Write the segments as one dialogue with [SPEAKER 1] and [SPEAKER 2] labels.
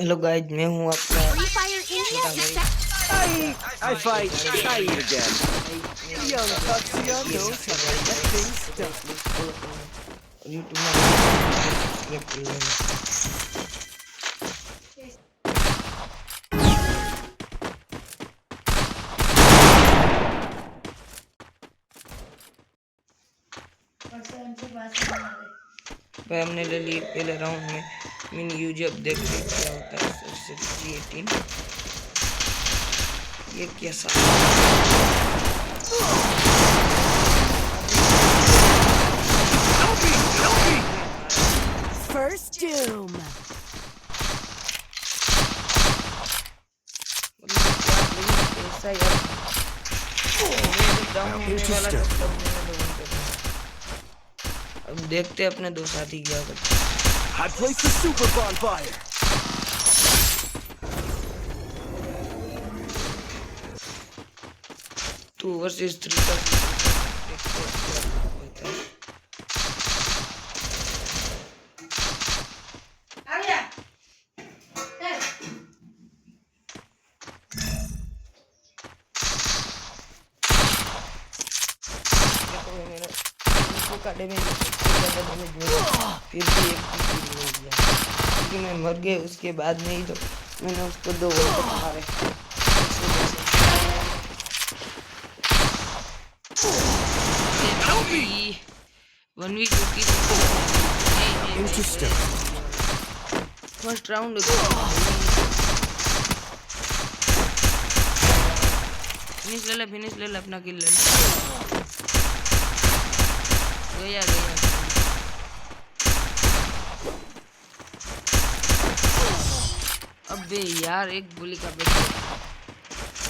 [SPEAKER 1] Hello guys, मैं हूँ आपका छोटा
[SPEAKER 2] I fight. I eat again. Young Tatsuya knows how to get things done.
[SPEAKER 1] भाई यूट्यूब में सब्सक्राइब कर लेना। भाई हमने ले ली पहले राउंड में मिनी यूज। अब देखते हैं क्या होता है। G18 ये कैसा
[SPEAKER 3] First Doom.
[SPEAKER 1] ऐसा यार अब देखते हैं अपने दो साथी क्या करते हैं।
[SPEAKER 2] I placed the super bonfire.
[SPEAKER 1] 2 versus 3 का देखते हैं क्या होता है। काटे में फिर भी एक किल हो गया क्योंकि मैं मर गया। उसके बाद में ही तो मैंने उसको 2 घंटे मारे। फर्स्ट राउंड फिनिश ले ले अपना किल ले गया। अबे यार एक गोली का बेटा।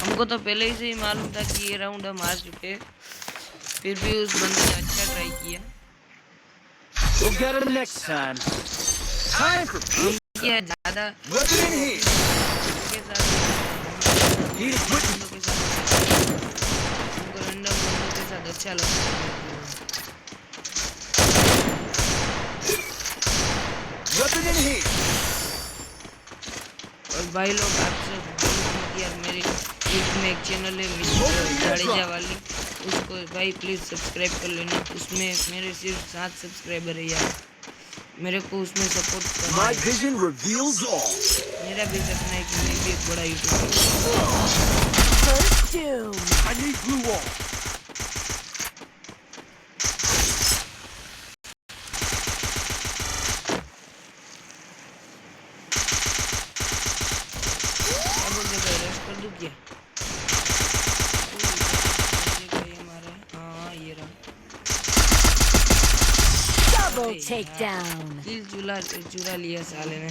[SPEAKER 1] हमको तो पहले ही से ही मालूम था कि ये राउंड हम हार चुके, फिर भी उस बंदे ने अच्छा ट्राई किया।
[SPEAKER 2] We'll get him next time. Time for peace.
[SPEAKER 1] ये ज्यादा
[SPEAKER 2] Weapon in here.
[SPEAKER 1] के साथ
[SPEAKER 2] Need a weapon.
[SPEAKER 1] हमको रैंडम बंदों के साथ अच्छा लगता है।
[SPEAKER 2] Weapon in here.
[SPEAKER 1] और भाई लोग आपसे यार मेरे यूट्यूब में एक चैनल है मिस्टर जाडेजा वाली, उसको भाई प्लीज़ सब्सक्राइब कर लेना। उसमें मेरे सिर्फ 7 सब्सक्राइबर है यार, मेरे को उसमें सपोर्ट करना
[SPEAKER 2] My
[SPEAKER 1] है।
[SPEAKER 2] vision reveals all.
[SPEAKER 1] मेरा भी सपना है कि मैं भी एक बड़ा YouTuber.
[SPEAKER 3] First Doom.
[SPEAKER 2] I need blue wall.
[SPEAKER 1] क्या बोलते भाई, रश कर दूँ क्या? ये मारा है। हाँ ये रहा।
[SPEAKER 3] Double takedown.
[SPEAKER 1] किल चुरा लिया साले ने।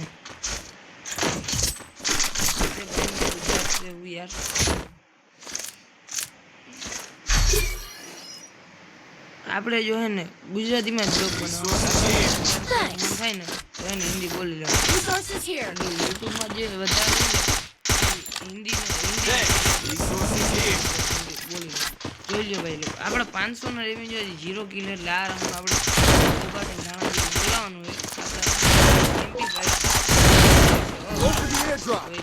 [SPEAKER 1] से हुई यार। આપણે જો હે ને ગુજરાતીમાં જોક બનાવો થાય ને તો એને હિન્દી બોલી લેવાનું।
[SPEAKER 3] Resources here.
[SPEAKER 1] યુટ્યુબમાં જે વધારે હિન્દી બોલી જોઈ લો ભાઈ લોકો। આપણે 500 નો રેવન્યુ હજી 0 કિલ એટલે આ રાઉન્ડ આપણે બોલાવવાનું હોય।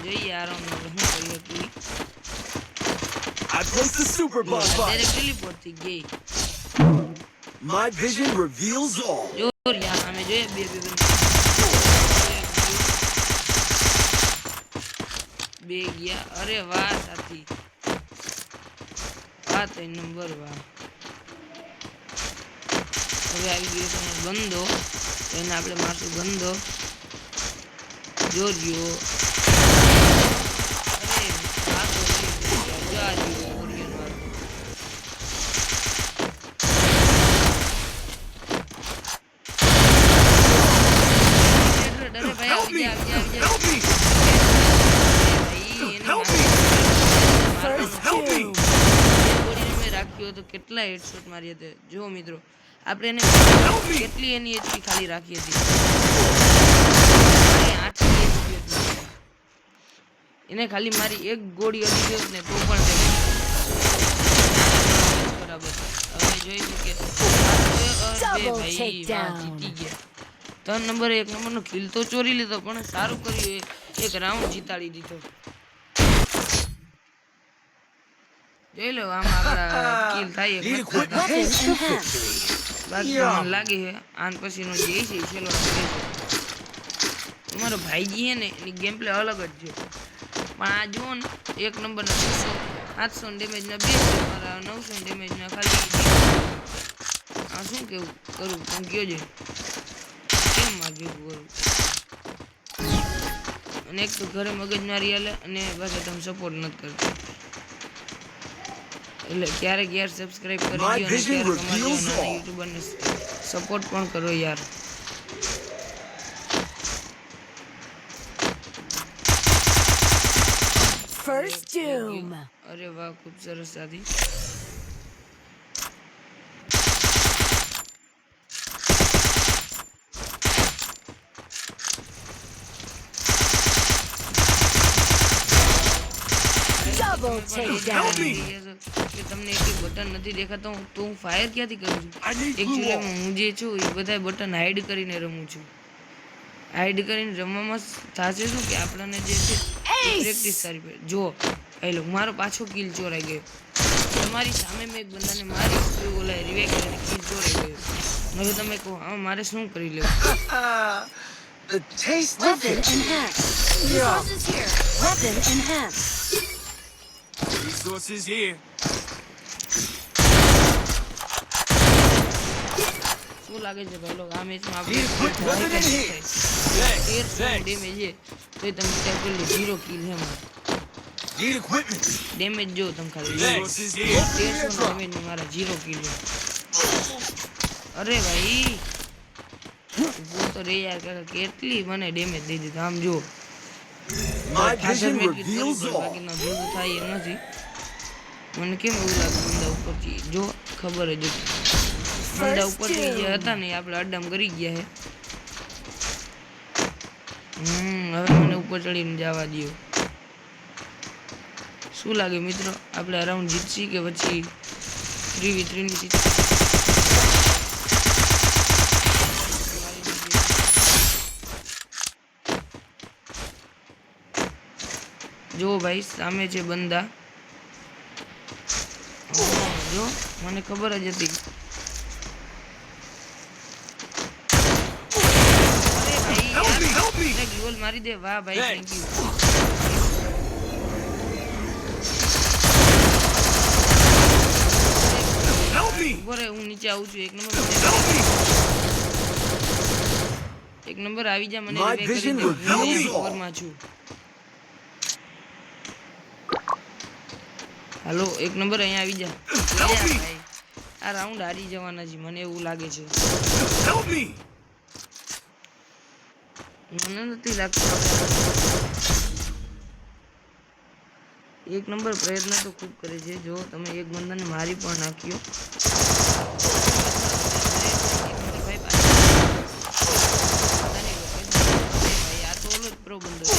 [SPEAKER 1] જોઈએ આ રાઉન્ડ આપણે શું કરીએ પૂરી।
[SPEAKER 2] I placed the super bonfire.
[SPEAKER 1] Direct teleport થઈ ગઈ।
[SPEAKER 2] My vision reveals all.
[SPEAKER 1] જોર યાર અમે જોઈએ બે ગયા। અરે વાહ સાથી, વાહ 3 નંબર વાહ। હવે આવી ગયો છે બંદો, એને આપણે મારશું બંદો। જોજો અરે આ તો જાજી ઓરિયન વાળો। અરે ભાઈ આવી જા
[SPEAKER 2] Help me.
[SPEAKER 3] First Doom.
[SPEAKER 1] મેં રાખ્યો તો કેટલા હેડશોટ માર્યા હતા જો મિત્રો। આપણે એને કેટલી એની એચપી ખાલી રાખી હતી, 8 એચપી હતી। એને ખાલી મારી એક ગોળી અડી ગયો ને તો પણ બરાબર। હવે જોઈ શકે ભાઈ જીતી ગયા। 3 નંબર 1 નંબરનો કિલ તો ચોરી લીધો પણ સારું કર્યું। એક રાઉન્ડ જીતાડી દીધો. જોઈ લો આમાં આપણા કિલ થાય
[SPEAKER 2] Need
[SPEAKER 1] એક કરતા.
[SPEAKER 2] equipment. Taste the
[SPEAKER 3] Enhanced.
[SPEAKER 2] victory.
[SPEAKER 1] બાકી તો મને લાગે છે આન પછીનો જે છે એ છેલ્લો છે. તમારો ભાઈજી હે ને એની ગેમ પ્લે અલગ જ છે. પણ આ જુઓ ને એક નંબરના 600 ડેમેજના 2 છે, મારા 900 ડેમેજના ખાલી 2. આ શું કેવું કરું તમે કયો છે કેમ માં ભેગું કરું? અને એક તો ઘરે મગજમારી હાલે અને પાછા તમે સપોર્ટ નથી કરતા. એટલે ક્યારેક યાર સબસ્ક્રાઇબ કરી દો અને ક્યારેક અમારા નાના યુટ્યુબરને સપોર્ટ પણ કરો યાર.
[SPEAKER 3] First doom.
[SPEAKER 1] અરે વાહ ખૂબ સરસ સાથી.
[SPEAKER 3] Double takedown.
[SPEAKER 1] કે તમને એક બટન નથી દેખાતો તો હું ફાયર ક્યાંથી કરું છું?
[SPEAKER 2] I need
[SPEAKER 1] એકચ્યુઅલી હું જે છું એ બધા બટન હાઈડ કરીને રમું છું. હાઈડ કરીને રમવામાં થશે શું કે આપણને જે છે પ્રેક્ટિસ સારી પડે. જો હેલો મારો પાછો કિલ ચોરાઈ ગયો. તમારી સામે મેં એક બંદાને મારી તો ઓલા રિવાઇવ કરીને કિલ ચોરાઈ ગયો. હવે તમે કહો હા મારે શું કરી લેવું?
[SPEAKER 2] The taste of
[SPEAKER 3] Weapon
[SPEAKER 2] victory.
[SPEAKER 3] enhanced. Resources here. Weapon enhanced.
[SPEAKER 2] Resources here.
[SPEAKER 1] શું લાગે છે ભાઈ લોકો આ મેચમાં
[SPEAKER 2] Need quick weapon in here. Thanks.
[SPEAKER 1] 1300 damage છે તો તમે વિચાર કરી લો 0 કિલ છે મારે.
[SPEAKER 2] Need equipment.
[SPEAKER 1] ડેમેજ જો તમે ખાલી
[SPEAKER 2] Resources here.
[SPEAKER 1] 1300 ડેમેજ ને મારા 0 કિલ છે. અરે ભાઈ ઉભો તો રે યાર કાકા કેટલી મને ડેમેજ દઈ દીધું આમ જો.
[SPEAKER 2] My
[SPEAKER 1] ખાતર
[SPEAKER 2] vision
[SPEAKER 1] મેં કીધું
[SPEAKER 2] reveals
[SPEAKER 1] પણ
[SPEAKER 2] all.
[SPEAKER 1] બાકીના ભેગું થાય એમ નથી. મને કેમ એવું લાગે બંદા ઉપરથી જો ખબર જ હતી. બંદા ઉપરથી જે હતા ને એ આપણે અડ્ડામ કરી ગયા હે. હવે મને ઉપર ચડીને જવા દો. શું લાગે મિત્રો આપણે આ રાઉન્ડ જીતશી કે પછી 3v3 ની જીત? જો ભાઈ સામે છે બંદા. જો મને ખબર જ હતી. અરે ભાઈ
[SPEAKER 2] Help me, help me.
[SPEAKER 1] યાર ગોલ મારી દે. વાહ ભાઈ થેન્ક યુ.
[SPEAKER 2] Help me.
[SPEAKER 1] બરે હું નીચે આવું છું. એક નંબર આવી જા મને
[SPEAKER 2] My
[SPEAKER 1] revive કરી
[SPEAKER 2] vision
[SPEAKER 1] દે.
[SPEAKER 2] will help
[SPEAKER 1] હું
[SPEAKER 2] you.
[SPEAKER 1] અહીંયા cover માં છું. હાલો એક નંબર અહીંયા આવી જા.
[SPEAKER 2] Help me.
[SPEAKER 1] ભાઈ આ રાઉન્ડ હારી જવાના છે મને એવું લાગે છે.
[SPEAKER 2] Help me.
[SPEAKER 1] મને નથી લાગતું. એક નંબર પ્રયત્ન તો ખૂબ કરે છે. જો તમે એક બંદાને મારી પણ નાખ્યો. ભાઈ આ તો ઓલો જ પ્રો બંદો છે.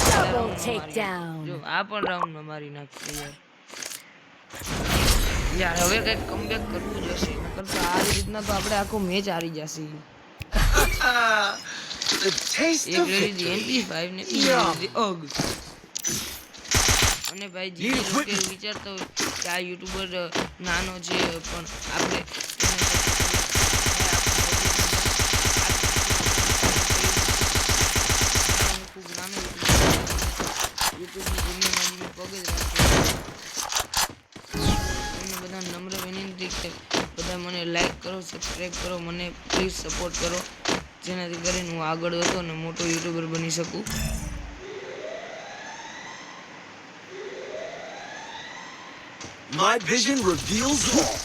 [SPEAKER 3] Double takedown.
[SPEAKER 1] જો આ પણ રાઉન્ડમાં મારી નાખ્યો યાર. યાર હવે કંઈક કમબેક કરવું જશે નકર તો આ રીતના તો આપણે આખો મેચ હારી જશે.
[SPEAKER 2] The taste
[SPEAKER 1] એક
[SPEAKER 2] of
[SPEAKER 1] લઈ લીધી
[SPEAKER 2] victory.
[SPEAKER 1] MP5 ને
[SPEAKER 2] Yeah.
[SPEAKER 1] અગ. અને ભાઈ જે લોકો વિચારતો હોય કે આ યુટ્યુબર નાનો છે પણ આપણે ખૂબ નાનો યુટ્યુબની દુનિયામાં મેં પગ જ રાખ્યો. તમને બધા નમ્ર વિનંતી કે બધા મને લાઈક કરો, સબસ્ક્રાઈબ કરો, મને પ્લીઝ સપોર્ટ કરો જેનાથી કરીને હું આગળ વધો અને મોટો યુટ્યુબર બની શકું.
[SPEAKER 2] My vision reveals all.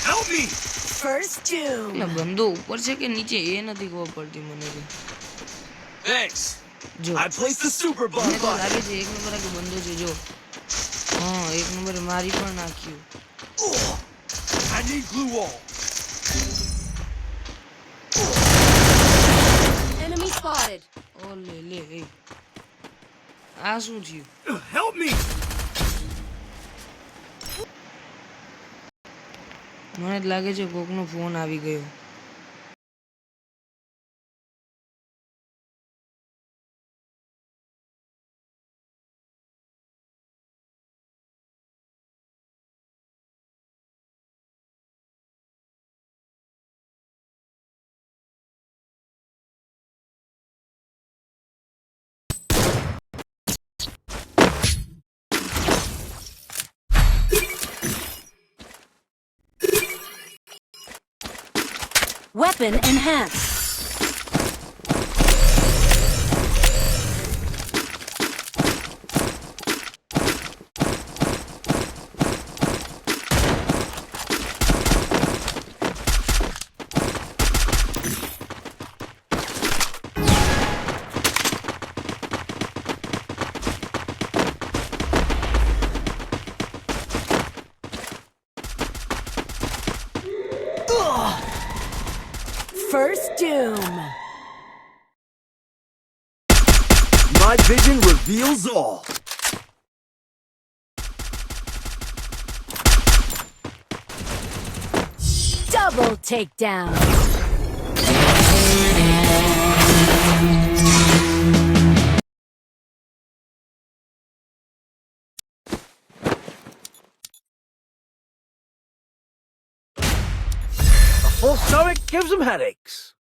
[SPEAKER 2] Help me.
[SPEAKER 3] First doom.
[SPEAKER 1] એટલે બંદો ઉપર છે કે નીચે એ નથી ખબર પડતી મને તો.
[SPEAKER 2] Thanks.
[SPEAKER 1] જો
[SPEAKER 2] I placed the super bomb
[SPEAKER 1] મને તો
[SPEAKER 2] button.
[SPEAKER 1] લાગે છે એક નંબર આખો બંદો છે. જો હા એક નંબરે મારી પણ નાખ્યું.
[SPEAKER 2] I need glue wall.
[SPEAKER 3] Enemy spotted.
[SPEAKER 1] ઓ લે લે એ આ શું થયું?
[SPEAKER 2] Help me.
[SPEAKER 1] મને જ લાગે છે કોકનો ફોન આવી ગયો.
[SPEAKER 3] Weapon enhanced. First doom.
[SPEAKER 2] My vision reveals all.
[SPEAKER 3] Double takedown.
[SPEAKER 2] A full stomach gives him headaches.